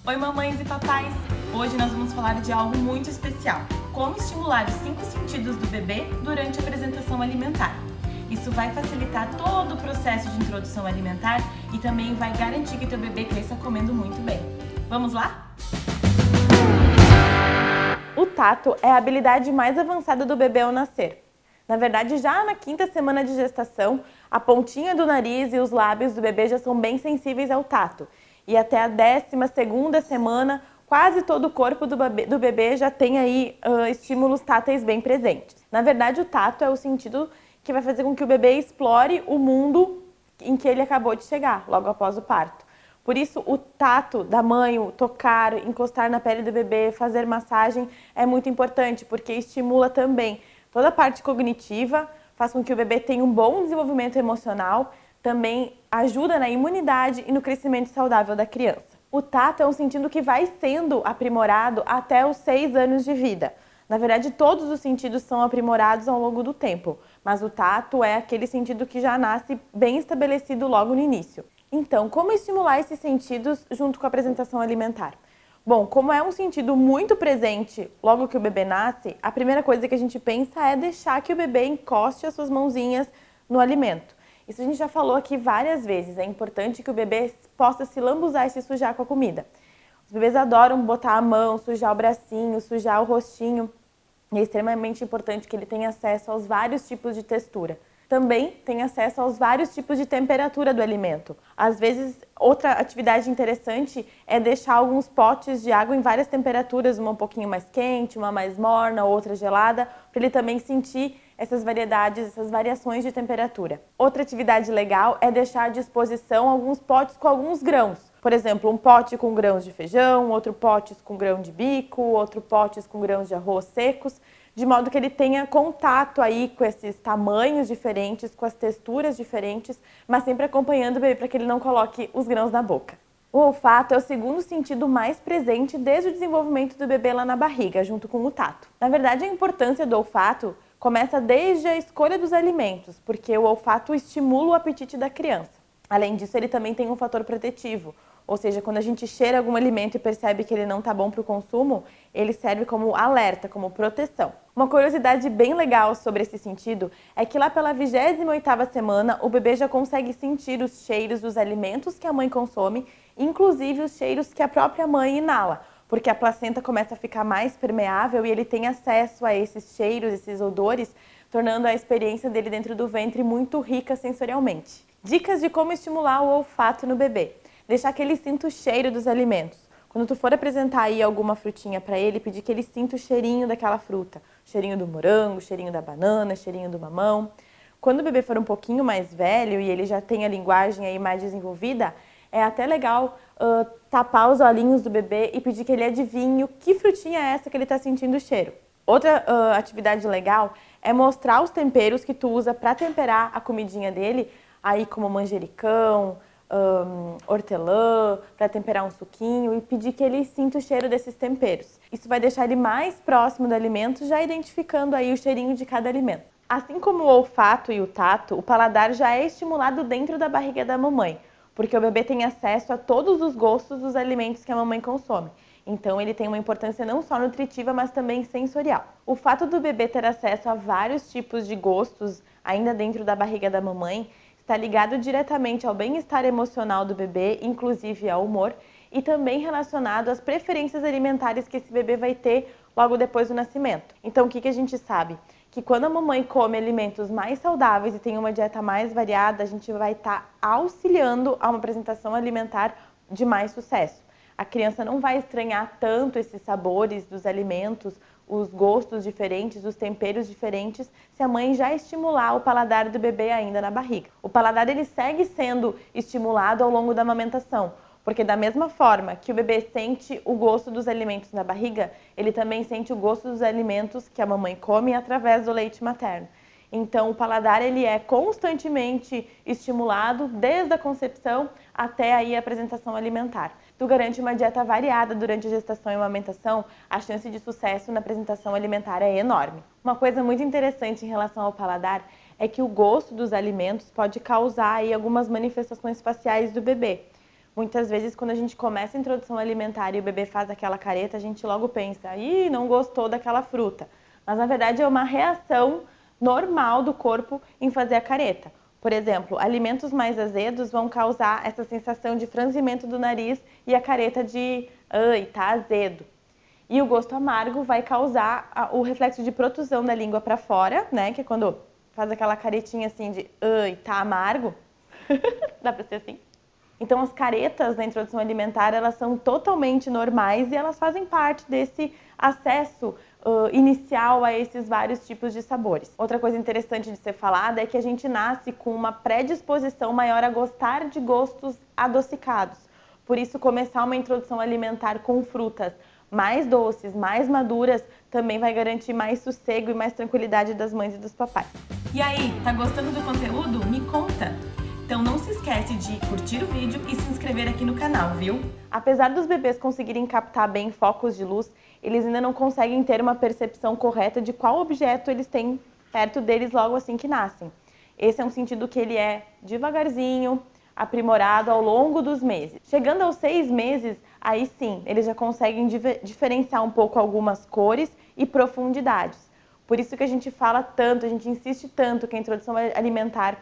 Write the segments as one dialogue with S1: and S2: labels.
S1: Oi, mamães e papais! Hoje nós vamos falar de algo muito especial: como estimular os 5 sentidos do bebê durante a apresentação alimentar. Isso vai facilitar todo o processo de introdução alimentar e também vai garantir que teu bebê cresça comendo muito bem. Vamos lá? O tato é a habilidade mais avançada do bebê ao nascer. Na verdade, já na 5ª semana de gestação, a pontinha do nariz e os lábios do bebê já são bem sensíveis ao tato. E até a 12ª semana, quase todo o corpo do bebê já tem aí estímulos táteis bem presentes. Na verdade, o tato é o sentido que vai fazer com que o bebê explore o mundo em que ele acabou de chegar, logo após o parto. Por isso, o tato da mãe, o tocar, encostar na pele do bebê, fazer massagem é muito importante, porque estimula também toda a parte cognitiva, faz com que o bebê tenha um bom desenvolvimento emocional, também ajuda na imunidade e no crescimento saudável da criança. O tato é um sentido que vai sendo aprimorado até os 6 anos de vida. Na verdade, todos os sentidos são aprimorados ao longo do tempo, mas o tato é aquele sentido que já nasce bem estabelecido logo no início. Então, como estimular esses sentidos junto com a apresentação alimentar? Bom, como é um sentido muito presente logo que o bebê nasce, a primeira coisa que a gente pensa é deixar que o bebê encoste as suas mãozinhas no alimento. Isso a gente já falou aqui várias vezes, é importante que o bebê possa se lambuzar e se sujar com a comida. Os bebês adoram botar a mão, sujar o bracinho, sujar o rostinho. E é extremamente importante que ele tenha acesso aos vários tipos de textura. Também tem acesso aos vários tipos de temperatura do alimento. Às vezes, outra atividade interessante é deixar alguns potes de água em várias temperaturas, uma um pouquinho mais quente, uma mais morna, outra gelada, para ele também sentir essas variedades, essas variações de temperatura. Outra atividade legal é deixar à disposição alguns potes com alguns grãos. Por exemplo, um pote com grãos de feijão, outro pote com grão de bico, outro pote com grãos de arroz secos, de modo que ele tenha contato aí com esses tamanhos diferentes, com as texturas diferentes, mas sempre acompanhando o bebê para que ele não coloque os grãos na boca. O olfato é o segundo sentido mais presente desde o desenvolvimento do bebê lá na barriga, junto com o tato. Na verdade, a importância do olfato começa desde a escolha dos alimentos, porque o olfato estimula o apetite da criança. Além disso, ele também tem um fator protetivo, ou seja, quando a gente cheira algum alimento e percebe que ele não está bom para o consumo, ele serve como alerta, como proteção. Uma curiosidade bem legal sobre esse sentido é que lá pela 28ª semana, o bebê já consegue sentir os cheiros dos alimentos que a mãe consome, inclusive os cheiros que a própria mãe inala, porque a placenta começa a ficar mais permeável e ele tem acesso a esses cheiros, esses odores, tornando a experiência dele dentro do ventre muito rica sensorialmente. Dicas de como estimular o olfato no bebê. Deixar que ele sinta o cheiro dos alimentos. Quando tu for apresentar aí alguma frutinha para ele, pedir que ele sinta o cheirinho daquela fruta. O cheirinho do morango, o cheirinho da banana, o cheirinho do mamão. Quando o bebê for um pouquinho mais velho e ele já tem a linguagem aí mais desenvolvida, é até legal tapar os olhinhos do bebê e pedir que ele adivinhe que frutinha é essa que ele está sentindo o cheiro. Outra atividade legal é mostrar os temperos que tu usa para temperar a comidinha dele, aí como manjericão, hortelã, para temperar um suquinho e pedir que ele sinta o cheiro desses temperos. Isso vai deixar ele mais próximo do alimento, já identificando aí o cheirinho de cada alimento. Assim como o olfato e o tato, o paladar já é estimulado dentro da barriga da mamãe, porque o bebê tem acesso a todos os gostos dos alimentos que a mamãe consome. Então ele tem uma importância não só nutritiva, mas também sensorial. O fato do bebê ter acesso a vários tipos de gostos ainda dentro da barriga da mamãe está ligado diretamente ao bem-estar emocional do bebê, inclusive ao humor, e também relacionado às preferências alimentares que esse bebê vai ter logo depois do nascimento. Então, o que a gente sabe? Que quando a mamãe come alimentos mais saudáveis e tem uma dieta mais variada, a gente vai estar auxiliando a uma apresentação alimentar de mais sucesso. A criança não vai estranhar tanto esses sabores dos alimentos, os gostos diferentes, os temperos diferentes, se a mãe já estimular o paladar do bebê ainda na barriga. O paladar ele segue sendo estimulado ao longo da amamentação, porque da mesma forma que o bebê sente o gosto dos alimentos na barriga, ele também sente o gosto dos alimentos que a mamãe come através do leite materno. Então, o paladar ele é constantemente estimulado desde a concepção até aí a apresentação alimentar. Tu garante uma dieta variada durante a gestação e amamentação, a chance de sucesso na apresentação alimentar é enorme. Uma coisa muito interessante em relação ao paladar é que o gosto dos alimentos pode causar aí algumas manifestações faciais do bebê. Muitas vezes, quando a gente começa a introdução alimentar e o bebê faz aquela careta, a gente logo pensa, ih, não gostou daquela fruta. Mas, na verdade, é uma reação normal do corpo em fazer a careta. Por exemplo, alimentos mais azedos vão causar essa sensação de franzimento do nariz e a careta de, ai, tá azedo. E o gosto amargo vai causar o reflexo de protusão da língua para fora, né? Que é quando faz aquela caretinha assim de, ai, tá amargo. Dá para ser assim? Então, as caretas da introdução alimentar, elas são totalmente normais e elas fazem parte desse acesso inicial a esses vários tipos de sabores. Outra coisa interessante de ser falada é que a gente nasce com uma predisposição maior a gostar de gostos adocicados. Por isso, começar uma introdução alimentar com frutas mais doces, mais maduras, também vai garantir mais sossego e mais tranquilidade das mães e dos papais.
S2: E aí, tá gostando do conteúdo? Me conta! Então não se esquece de curtir o vídeo e se inscrever aqui no canal, viu?
S1: Apesar dos bebês conseguirem captar bem focos de luz, eles ainda não conseguem ter uma percepção correta de qual objeto eles têm perto deles logo assim que nascem. Esse é um sentido que ele é devagarzinho, aprimorado ao longo dos meses. Chegando aos 6 meses, aí sim, eles já conseguem diferenciar um pouco algumas cores e profundidades. Por isso que a gente fala tanto, a gente insiste tanto que a introdução alimentar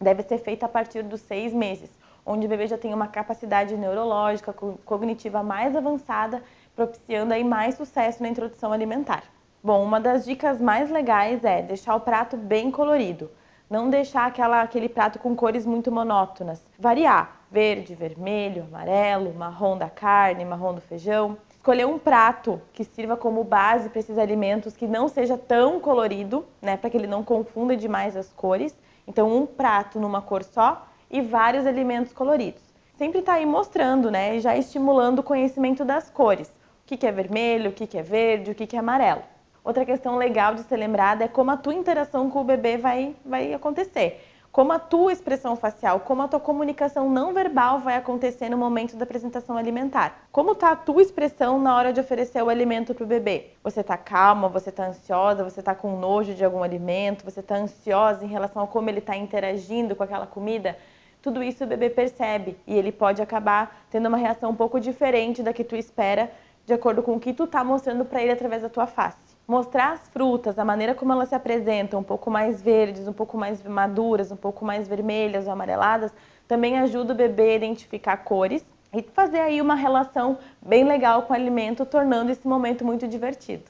S1: deve ser feita a partir dos 6 meses, onde o bebê já tem uma capacidade neurológica, cognitiva mais avançada, propiciando aí mais sucesso na introdução alimentar. Bom, uma das dicas mais legais é deixar o prato bem colorido. Não deixar aquele prato com cores muito monótonas. Variar, verde, vermelho, amarelo, marrom da carne, marrom do feijão. Escolher um prato que sirva como base para esses alimentos que não seja tão colorido, né, para que ele não confunda demais as cores. Então, um prato numa cor só e vários alimentos coloridos. Sempre está aí mostrando, né, e já estimulando o conhecimento das cores. O que é vermelho, o que é verde, o que é amarelo. Outra questão legal de ser lembrada é como a tua interação com o bebê vai acontecer. Como a tua expressão facial, como a tua comunicação não verbal vai acontecer no momento da apresentação alimentar. Como está a tua expressão na hora de oferecer o alimento para o bebê? Você está calma, você está ansiosa, você está com nojo de algum alimento, você está ansiosa em relação a como ele está interagindo com aquela comida? Tudo isso o bebê percebe e ele pode acabar tendo uma reação um pouco diferente da que tu espera, de acordo com o que tu está mostrando para ele através da tua face. Mostrar as frutas, a maneira como elas se apresentam, um pouco mais verdes, um pouco mais maduras, um pouco mais vermelhas ou amareladas, também ajuda o bebê a identificar cores e fazer aí uma relação bem legal com o alimento, tornando esse momento muito divertido.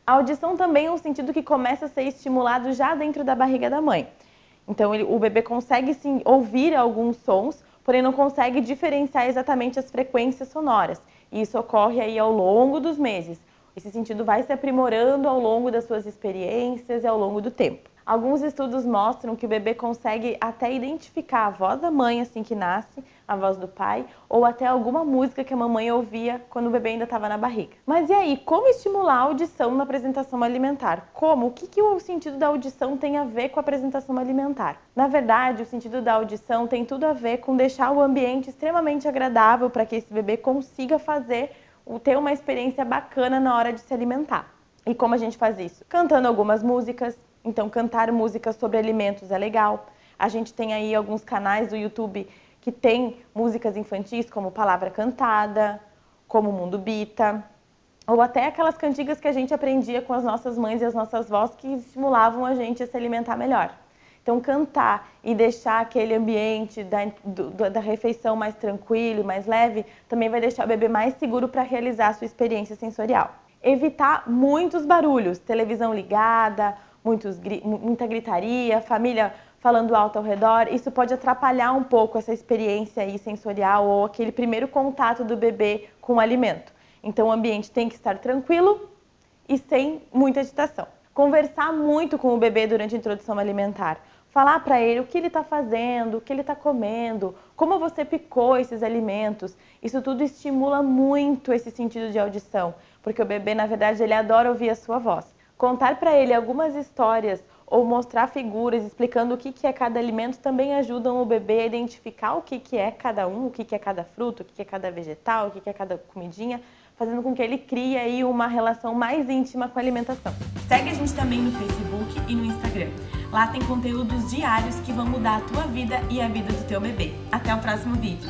S1: A audição também é um sentido que começa a ser estimulado já dentro da barriga da mãe. Então o bebê consegue sim ouvir alguns sons, porém não consegue diferenciar exatamente as frequências sonoras. E isso ocorre aí ao longo dos meses. Esse sentido vai se aprimorando ao longo das suas experiências e ao longo do tempo. Alguns estudos mostram que o bebê consegue até identificar a voz da mãe assim que nasce, a voz do pai, ou até alguma música que a mamãe ouvia quando o bebê ainda estava na barriga. Mas e aí, como estimular a audição na apresentação alimentar? Como? O que o sentido da audição tem a ver com a apresentação alimentar? Na verdade, o sentido da audição tem tudo a ver com deixar o ambiente extremamente agradável para que esse bebê consiga ter uma experiência bacana na hora de se alimentar. E como a gente faz isso? Cantando algumas músicas. Então, cantar músicas sobre alimentos é legal. A gente tem aí alguns canais do YouTube que tem músicas infantis, como Palavra Cantada, como Mundo Bita, ou até aquelas cantigas que a gente aprendia com as nossas mães e as nossas vós que estimulavam a gente a se alimentar melhor. Então, cantar e deixar aquele ambiente da refeição mais tranquilo, mais leve, também vai deixar o bebê mais seguro para realizar a sua experiência sensorial. Evitar muitos barulhos, televisão ligada, muita gritaria, família falando alto ao redor. Isso pode atrapalhar um pouco essa experiência aí sensorial ou aquele primeiro contato do bebê com o alimento. Então, o ambiente tem que estar tranquilo e sem muita agitação. Conversar muito com o bebê durante a introdução alimentar. Falar para ele o que ele está fazendo, o que ele está comendo, como você picou esses alimentos. Isso tudo estimula muito esse sentido de audição, porque o bebê, na verdade, ele adora ouvir a sua voz. Contar para ele algumas histórias ou mostrar figuras explicando o que é cada alimento também ajudam o bebê a identificar o que é cada um, o que é cada fruta, o que é cada vegetal, o que é cada comidinha, fazendo com que ele crie aí uma relação mais íntima com a alimentação.
S2: Segue a gente também no Facebook e no Instagram. Lá tem conteúdos diários que vão mudar a tua vida e a vida do teu bebê. Até o próximo vídeo!